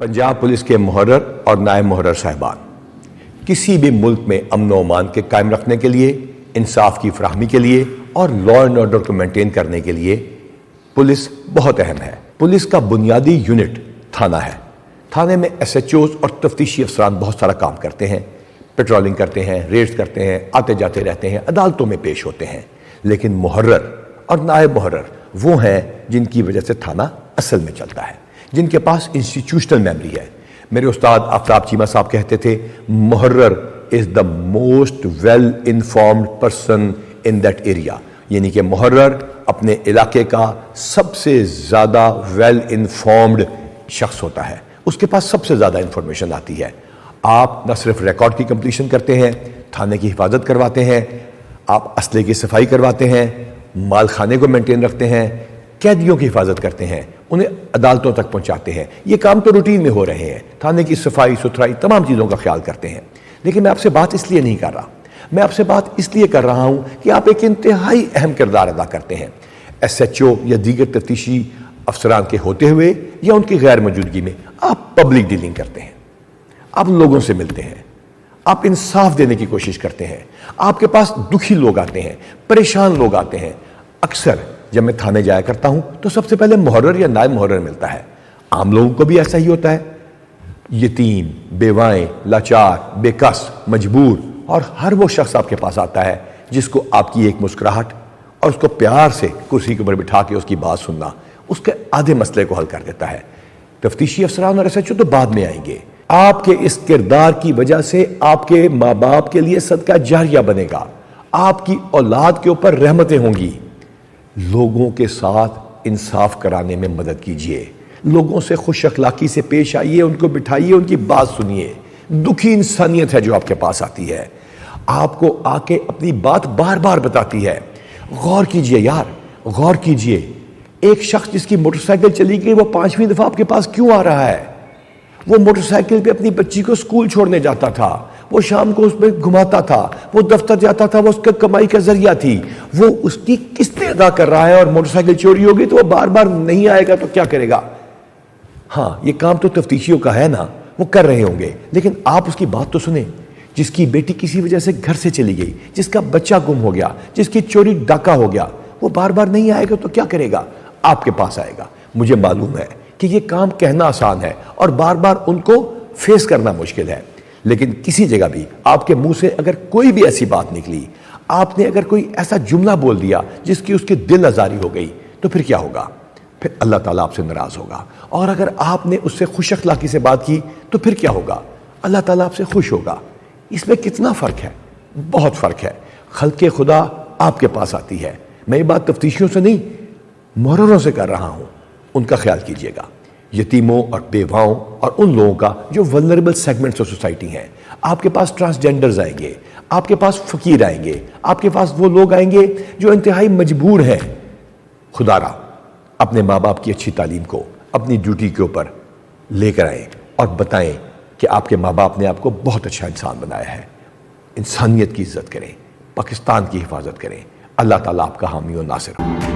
Punjab police के मुहर्रर और नायब मुहर्रर साहिबान, किसी भी मुल्क में अमन व अमान के कायम रखने के लिए, इंसाफ की फराहमी के लिए और लॉ एंड ऑर्डर को मेंटेन करने के लिए पुलिस बहुत अहम है। पुलिस का बुनियादी यूनिट थाना है। थाने में SHOs और तफ्तीशी अफसरान बहुत सारा काम करते हैं, पेट्रोलिंग करते हैं, रेड्स करते हैं, आते जाते रहते हैं, अदालतों में पेश होते हैं। लेकिन मुहर्रर और नायब मुहर्रर वो हैं जिनकी वजह से थाना असल में चलता है, जिनके पास इंस्टीट्यूशनल मेमोरी है। मेरे उस्ताद आफ्ताब चीमा साहब कहते थे, मुहर्रर is the most well informed person in that area, यानी कि मुहर्रर अपने इलाके का सबसे ज़्यादा वेल इन्फॉर्म्ड शख्स होता है, उसके पास सबसे ज़्यादा इंफॉर्मेशन आती है। आप न सिर्फ रिकॉर्ड की कंप्लीशन करते हैं, थाने की हिफाजत करवाते हैं, आप असले की सफाई करवाते हैं, माल खाने को मेंटेन रखते हैं, कैदियों की हिफाजत करते हैं, उन्हें अदालतों तक पहुंचाते हैं। ये काम तो रूटीन में हो रहे हैं, थाने की सफाई सुथराई तमाम चीज़ों का ख्याल करते हैं। लेकिन मैं आपसे बात इसलिए नहीं कर रहा, मैं आपसे बात इसलिए कर रहा हूं कि आप एक इंतहाई अहम किरदार अदा करते हैं। SHO या दीगर तफ्तीशी अफसरान के होते हुए या उनकी गैर मौजूदगी में आप पब्लिक डीलिंग करते हैं, आप लोगों से मिलते हैं, आप इंसाफ देने की कोशिश करते हैं। आपके पास दुखी लोग आते हैं, परेशान लोग आते हैं। अक्सर जब मैं थाने जाया करता हूं तो सबसे पहले मुहर्रर या नायब मुहर्रर मिलता है। आम लोगों को भी ऐसा ही होता है। यतीम, बेवाएं, लाचार, बेकस, मजबूर और हर वो शख्स आपके पास आता है जिसको आपकी एक मुस्कुराहट और उसको प्यार से कुर्सी के ऊपर बिठा के उसकी बात सुनना उसके आधे मसले को हल कर देता है। तफ्तीशी अफसरान और SHO तो बाद में आएंगे। आपके इस किरदार की वजह से आपके माँ बाप के लिए सदका जारिया बनेगा, आपकी औलाद के ऊपर रहमतें होंगी। लोगों के साथ इंसाफ कराने में मदद कीजिए, लोगों से खुश अखलाकी से पेश आइए, उनको बिठाइए, उनकी बात सुनिए। दुखी इंसानियत है जो आपके पास आती है, आपको आके अपनी बात बार बार बताती है। गौर कीजिए यार, गौर कीजिए। एक शख्स जिसकी मोटरसाइकिल चली गई वो 5वीं दफा आपके पास क्यों आ रहा है? वो मोटरसाइकिल पे अपनी बच्ची को स्कूल छोड़ने जाता था, वो शाम को उसमें घुमाता था, वो दफ्तर जाता था, वो उसका कमाई का जरिया थी। वो उसकी किस्तें अदा कर रहा है और मोटरसाइकिल चोरी होगी तो वो बार बार नहीं आएगा तो क्या करेगा? हाँ, ये काम तो तफ्तीशियों का है ना, वो कर रहे होंगे। लेकिन आप उसकी बात तो सुने, जिसकी बेटी किसी वजह से घर से चली गई, जिसका बच्चा गुम हो गया, जिसकी चोरी डाका हो गया, वो बार बार नहीं आएगा तो क्या करेगा? आपके पास आएगा। मुझे मालूम है कि ये काम कहना आसान है और बार बार उनको फेस करना मुश्किल है। लेकिन किसी जगह भी आपके मुंह से अगर कोई भी ऐसी बात निकली, आपने अगर कोई ऐसा जुमला बोल दिया जिसकी उसकी दिल आजारी हो गई, तो फिर क्या होगा? फिर अल्लाह ताला आपसे नाराज होगा। और अगर आपने उससे खुश अखलाकी से बात की तो फिर क्या होगा? अल्लाह ताला आपसे खुश होगा। इसमें कितना फर्क है? बहुत फर्क है। खल्के खुदा आपके पास आती है। मैं ये बात तफ्तीशियों से नहीं, मुहर्ररों से कर रहा हूं। उनका ख्याल कीजिएगा, यतीमों और बेवाओं और उन लोगों का जो वल्नरेबल सेगमेंट्स ऑफ सोसाइटी हैं। आपके पास ट्रांसजेंडर्स आएंगे, आपके पास फकीर आएंगे, आपके पास वो लोग आएंगे जो इंतहाई मजबूर हैं। खुदारा अपने माँ बाप की अच्छी तालीम को अपनी ड्यूटी के ऊपर लेकर आएं और बताएं कि आपके माँ बाप ने आपको बहुत अच्छा इंसान बनाया है। इंसानियत की इज्जत करें, पाकिस्तान की हिफाजत करें। अल्लाह ताला आपका हामी और नासिर हो।